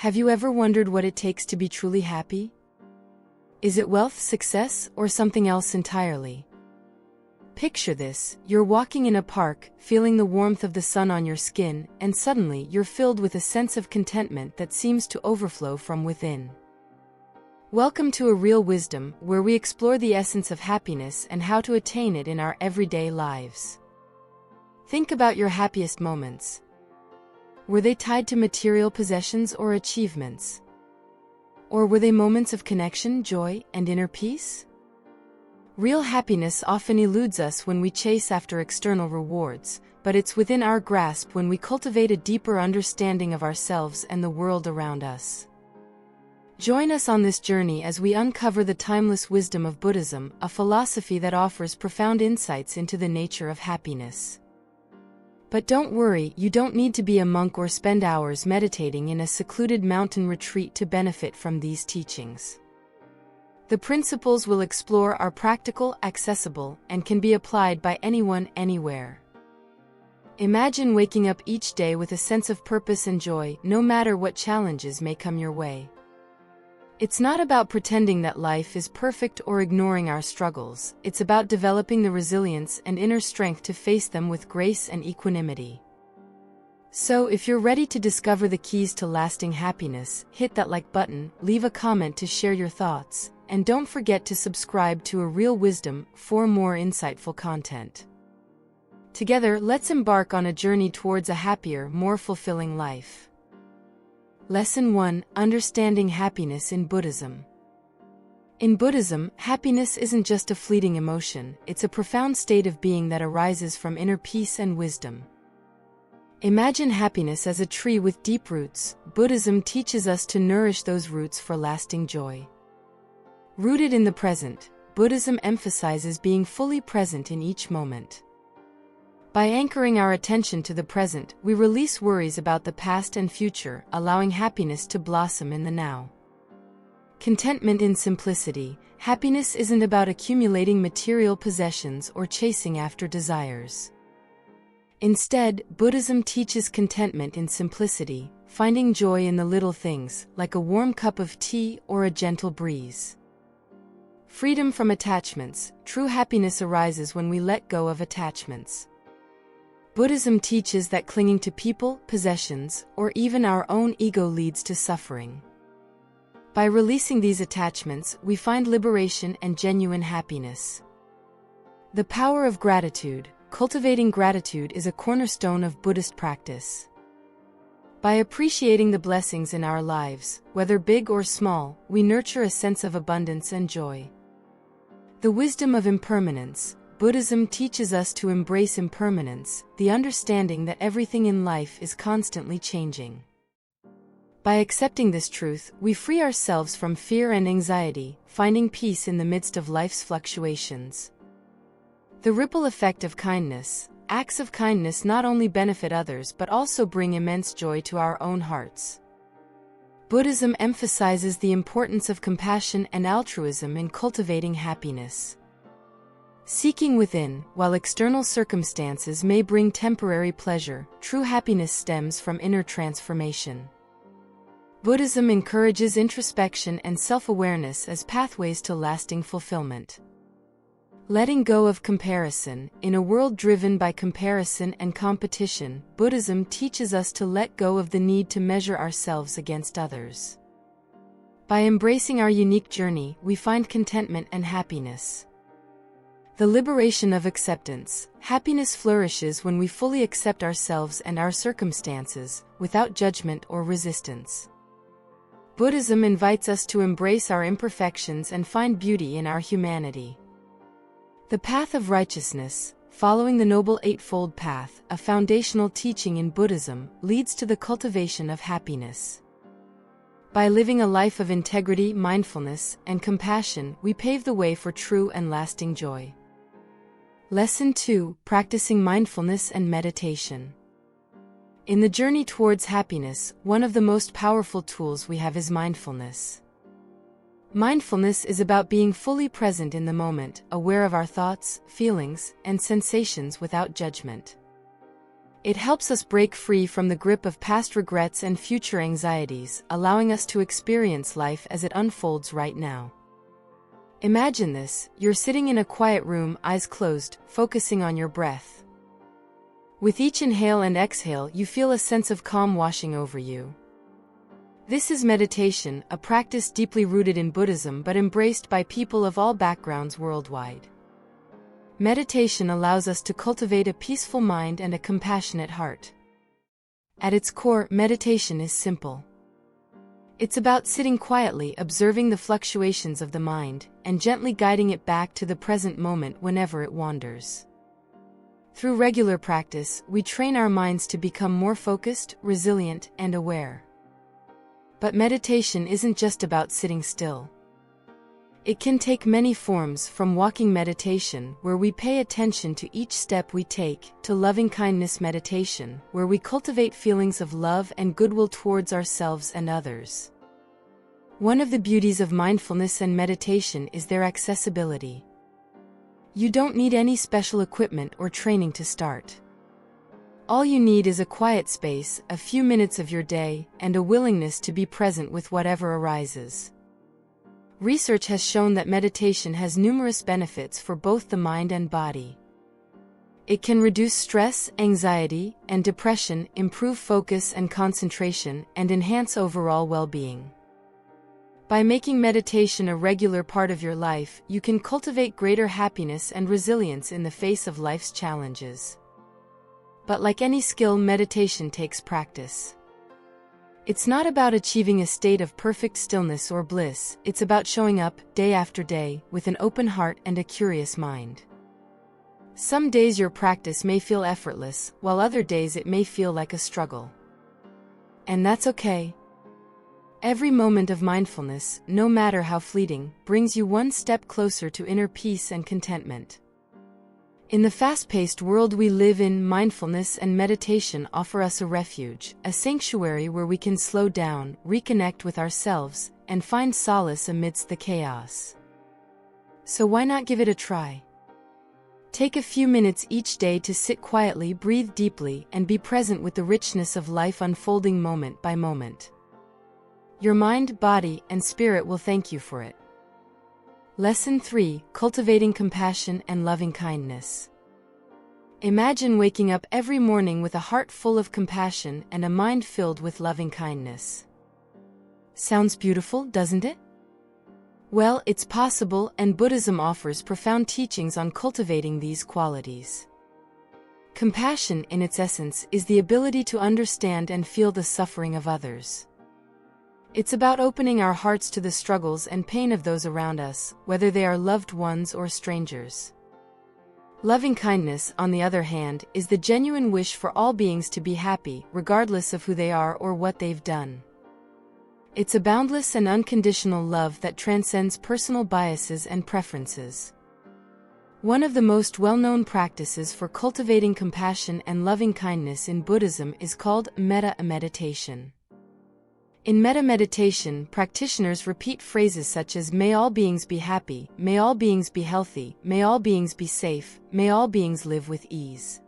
Have you ever wondered what it takes to be truly happy? Is it wealth, success, or something else entirely? Picture this: you're walking in a park, feeling the warmth of the sun on your skin, and suddenly you're filled with a sense of contentment that seems to overflow from within. Welcome to A Real Wisdom, where we explore the essence of happiness and how to attain it in our everyday lives. Think about your happiest moments. Were they tied to material possessions or achievements? Or were they moments of connection, joy, and inner peace? Real happiness often eludes us when we chase after external rewards, but it's within our grasp when we cultivate a deeper understanding of ourselves and the world around us. Join us on this journey as we uncover the timeless wisdom of Buddhism, a philosophy that offers profound insights into the nature of happiness. But don't worry, you don't need to be a monk or spend hours meditating in a secluded mountain retreat to benefit from these teachings. The principles we'll explore are practical, accessible, and can be applied by anyone, anywhere. Imagine waking up each day with a sense of purpose and joy, no matter what challenges may come your way. It's not about pretending that life is perfect or ignoring our struggles. It's about developing the resilience and inner strength to face them with grace and equanimity. So, if you're ready to discover the keys to lasting happiness, hit that like button, leave a comment to share your thoughts, and don't forget to subscribe to A Real Wisdom for more insightful content. Together, let's embark on a journey towards a happier, more fulfilling life. Lesson 1: Understanding Happiness in Buddhism. In Buddhism, happiness isn't just a fleeting emotion, it's a profound state of being that arises from inner peace and wisdom. Imagine happiness as a tree with deep roots. Buddhism teaches us to nourish those roots for lasting joy. Rooted in the present, Buddhism emphasizes being fully present in each moment. By anchoring our attention to the present, we release worries about the past and future, allowing happiness to blossom in the now. Contentment in simplicity. Happiness isn't about accumulating material possessions or chasing after desires. Instead, Buddhism teaches contentment in simplicity, finding joy in the little things, like a warm cup of tea or a gentle breeze. Freedom from attachments. True happiness arises when we let go of attachments. Buddhism teaches that clinging to people, possessions, or even our own ego leads to suffering. By releasing these attachments, we find liberation and genuine happiness. The power of gratitude. Cultivating gratitude is a cornerstone of Buddhist practice. By appreciating the blessings in our lives, whether big or small, we nurture a sense of abundance and joy. The wisdom of impermanence. Buddhism teaches us to embrace impermanence, the understanding that everything in life is constantly changing. By accepting this truth, we free ourselves from fear and anxiety, finding peace in the midst of life's fluctuations. The ripple effect of kindness. Acts of kindness not only benefit others but also bring immense joy to our own hearts. Buddhism emphasizes the importance of compassion and altruism in cultivating happiness. Seeking within. While external circumstances may bring temporary pleasure, true happiness stems from inner transformation. Buddhism encourages introspection and self-awareness as pathways to lasting fulfillment. Letting go of comparison. In a world driven by comparison and competition, Buddhism teaches us to let go of the need to measure ourselves against others. By embracing our unique journey, we find contentment and happiness. The liberation of acceptance. Happiness flourishes when we fully accept ourselves and our circumstances, without judgment or resistance. Buddhism invites us to embrace our imperfections and find beauty in our humanity. The path of righteousness. Following the Noble Eightfold Path, a foundational teaching in Buddhism, leads to the cultivation of happiness. By living a life of integrity, mindfulness, and compassion, we pave the way for true and lasting joy. Lesson 2: Practicing mindfulness and meditation. In the journey towards happiness, one of the most powerful tools we have is mindfulness. Mindfulness is about being fully present in the moment, aware of our thoughts, feelings, and sensations without judgment. It helps us break free from the grip of past regrets and future anxieties, allowing us to experience life as it unfolds right now. Imagine this: you're sitting in a quiet room, eyes closed, focusing on your breath. With each inhale and exhale, you feel a sense of calm washing over you. This is meditation, a practice deeply rooted in Buddhism but embraced by people of all backgrounds worldwide. Meditation allows us to cultivate a peaceful mind and a compassionate heart. At its core, meditation is simple. It's about sitting quietly, observing the fluctuations of the mind, and gently guiding it back to the present moment whenever it wanders. Through regular practice, we train our minds to become more focused, resilient, and aware. But meditation isn't just about sitting still. It can take many forms, from walking meditation, where we pay attention to each step we take, to loving-kindness meditation, where we cultivate feelings of love and goodwill towards ourselves and others. One of the beauties of mindfulness and meditation is their accessibility. You don't need any special equipment or training to start. All you need is a quiet space, a few minutes of your day, and a willingness to be present with whatever arises. Research has shown that meditation has numerous benefits for both the mind and body. It can reduce stress, anxiety, and depression, improve focus and concentration, and enhance overall well-being. By making meditation a regular part of your life, you can cultivate greater happiness and resilience in the face of life's challenges. But like any skill, meditation takes practice. It's not about achieving a state of perfect stillness or bliss, it's about showing up, day after day, with an open heart and a curious mind. Some days your practice may feel effortless, while other days it may feel like a struggle. And that's okay. Every moment of mindfulness, no matter how fleeting, brings you one step closer to inner peace and contentment. In the fast-paced world we live in, mindfulness and meditation offer us a refuge, a sanctuary where we can slow down, reconnect with ourselves, and find solace amidst the chaos. So why not give it a try? Take a few minutes each day to sit quietly, breathe deeply, and be present with the richness of life unfolding moment by moment. Your mind, body, and spirit will thank you for it. Lesson 3: Cultivating Compassion and Loving Kindness. Imagine waking up every morning with a heart full of compassion and a mind filled with loving kindness. Sounds beautiful, doesn't it? Well, it's possible, and Buddhism offers profound teachings on cultivating these qualities. Compassion, in its essence, is the ability to understand and feel the suffering of others. It's about opening our hearts to the struggles and pain of those around us, whether they are loved ones or strangers. Loving kindness, on the other hand, is the genuine wish for all beings to be happy, regardless of who they are or what they've done. It's a boundless and unconditional love that transcends personal biases and preferences. One of the most well-known practices for cultivating compassion and loving kindness in Buddhism is called metta meditation. In metta meditation, practitioners repeat phrases such as "May all beings be happy, may all beings be healthy, may all beings be safe, may all beings live with ease."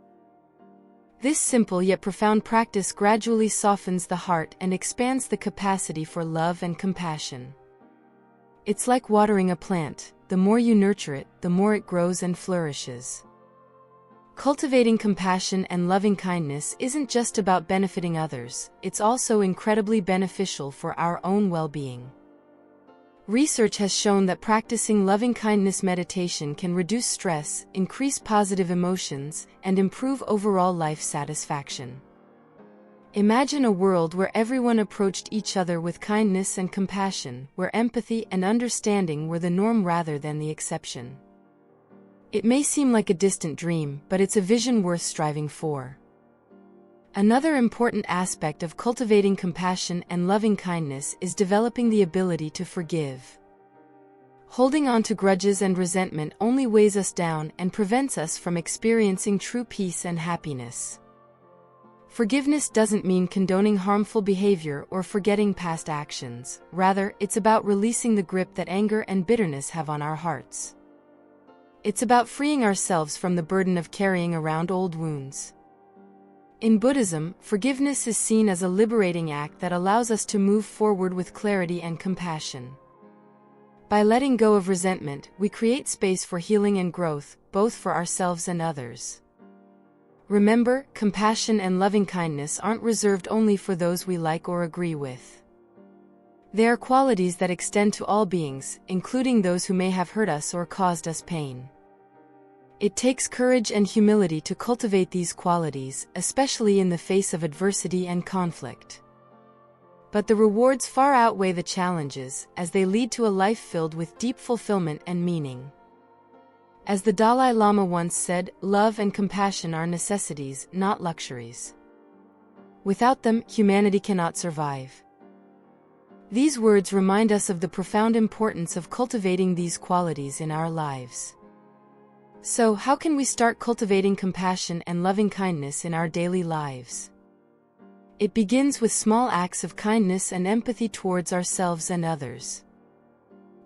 This simple yet profound practice gradually softens the heart and expands the capacity for love and compassion. It's like watering a plant: the more you nurture it, the more it grows and flourishes. Cultivating compassion and loving kindness isn't just about benefiting others, it's also incredibly beneficial for our own well-being. Research has shown that practicing loving-kindness meditation can reduce stress, increase positive emotions, and improve overall life satisfaction. Imagine a world where everyone approached each other with kindness and compassion, where empathy and understanding were the norm rather than the exception. It may seem like a distant dream, but it's a vision worth striving for. Another important aspect of cultivating compassion and loving kindness is developing the ability to forgive. Holding on to grudges and resentment only weighs us down and prevents us from experiencing true peace and happiness. Forgiveness doesn't mean condoning harmful behavior or forgetting past actions. Rather, it's about releasing the grip that anger and bitterness have on our hearts. It's about freeing ourselves from the burden of carrying around old wounds. In Buddhism, forgiveness is seen as a liberating act that allows us to move forward with clarity and compassion. By letting go of resentment, we create space for healing and growth, both for ourselves and others. Remember, compassion and loving-kindness aren't reserved only for those we like or agree with. They are qualities that extend to all beings, including those who may have hurt us or caused us pain. It takes courage and humility to cultivate these qualities, especially in the face of adversity and conflict. But the rewards far outweigh the challenges, as they lead to a life filled with deep fulfillment and meaning. As the Dalai Lama once said, love and compassion are necessities, not luxuries. Without them, humanity cannot survive. These words remind us of the profound importance of cultivating these qualities in our lives. So, how can we start cultivating compassion and loving-kindness in our daily lives? It begins with small acts of kindness and empathy towards ourselves and others.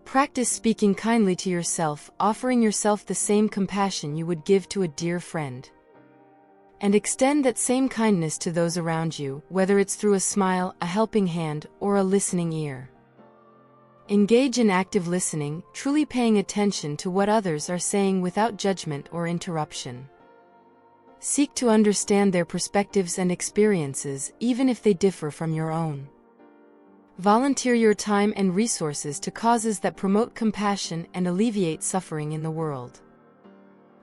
Practice speaking kindly to yourself, offering yourself the same compassion you would give to a dear friend. And extend that same kindness to those around you, whether it's through a smile, a helping hand, or a listening ear. Engage in active listening, truly paying attention to what others are saying without judgment or interruption. Seek to understand their perspectives and experiences, even if they differ from your own. Volunteer your time and resources to causes that promote compassion and alleviate suffering in the world.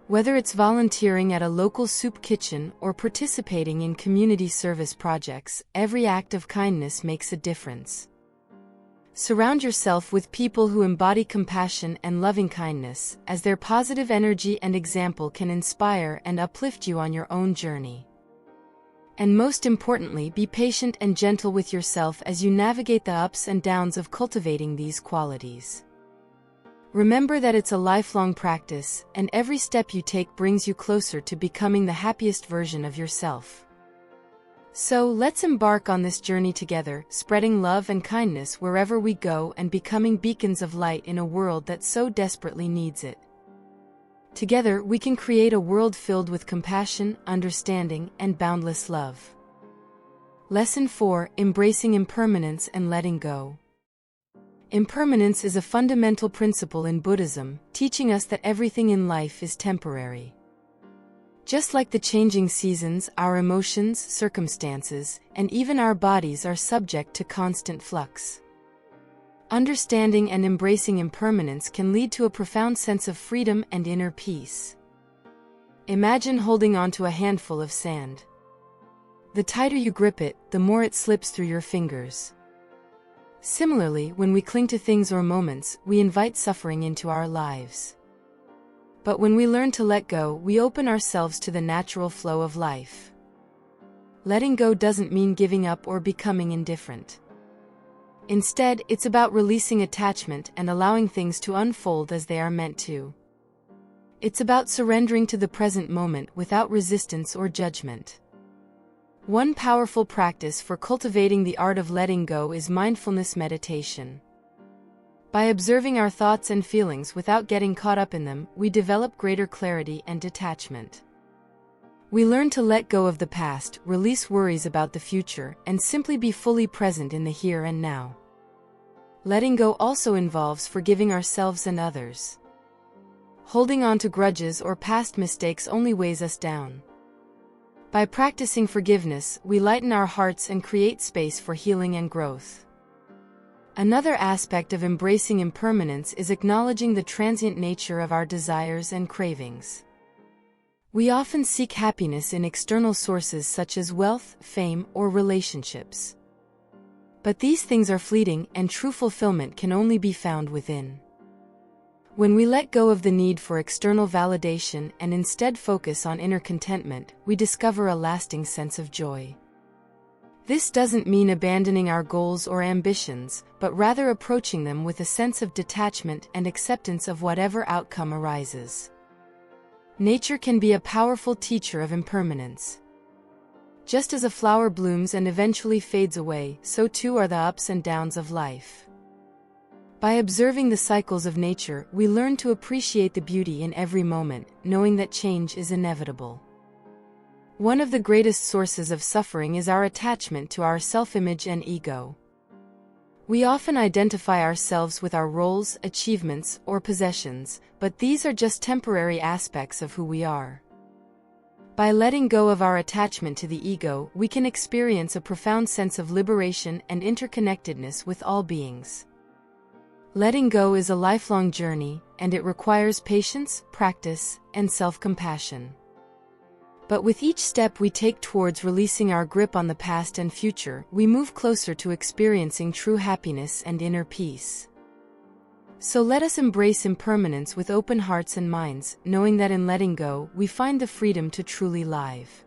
Whether it's volunteering at a local soup kitchen or participating in community service projects, every act of kindness makes a difference. Surround yourself with people who embody compassion and loving-kindness, as their positive energy and example can inspire and uplift you on your own journey. And most importantly, be patient and gentle with yourself as you navigate the ups and downs of cultivating these qualities. Remember that it's a lifelong practice, and every step you take brings you closer to becoming the happiest version of yourself. So, let's embark on this journey together, spreading love and kindness wherever we go and becoming beacons of light in a world that so desperately needs it. Together, we can create a world filled with compassion, understanding, and boundless love. Lesson 4: Embracing Impermanence and Letting Go. Impermanence is a fundamental principle in Buddhism, teaching us that everything in life is temporary. Just like the changing seasons, our emotions, circumstances, and even our bodies are subject to constant flux. Understanding and embracing impermanence can lead to a profound sense of freedom and inner peace. Imagine holding onto a handful of sand. The tighter you grip it, the more it slips through your fingers. Similarly, when we cling to things or moments, we invite suffering into our lives. But when we learn to let go, we open ourselves to the natural flow of life. Letting go doesn't mean giving up or becoming indifferent. Instead, it's about releasing attachment and allowing things to unfold as they are meant to. It's about surrendering to the present moment without resistance or judgment. One powerful practice for cultivating the art of letting go is mindfulness meditation. By observing our thoughts and feelings without getting caught up in them, we develop greater clarity and detachment. We learn to let go of the past, release worries about the future, and simply be fully present in the here and now. Letting go also involves forgiving ourselves and others. Holding on to grudges or past mistakes only weighs us down. By practicing forgiveness, we lighten our hearts and create space for healing and growth. Another aspect of embracing impermanence is acknowledging the transient nature of our desires and cravings. We often seek happiness in external sources such as wealth, fame, or relationships. But these things are fleeting, and true fulfillment can only be found within. When we let go of the need for external validation and instead focus on inner contentment, we discover a lasting sense of joy. This doesn't mean abandoning our goals or ambitions, but rather approaching them with a sense of detachment and acceptance of whatever outcome arises. Nature can be a powerful teacher of impermanence. Just as a flower blooms and eventually fades away, so too are the ups and downs of life. By observing the cycles of nature, we learn to appreciate the beauty in every moment, knowing that change is inevitable. One of the greatest sources of suffering is our attachment to our self-image and ego. We often identify ourselves with our roles, achievements, or possessions, but these are just temporary aspects of who we are. By letting go of our attachment to the ego, we can experience a profound sense of liberation and interconnectedness with all beings. Letting go is a lifelong journey, and it requires patience, practice, and self-compassion. But with each step we take towards releasing our grip on the past and future, we move closer to experiencing true happiness and inner peace. So let us embrace impermanence with open hearts and minds, knowing that in letting go, we find the freedom to truly live.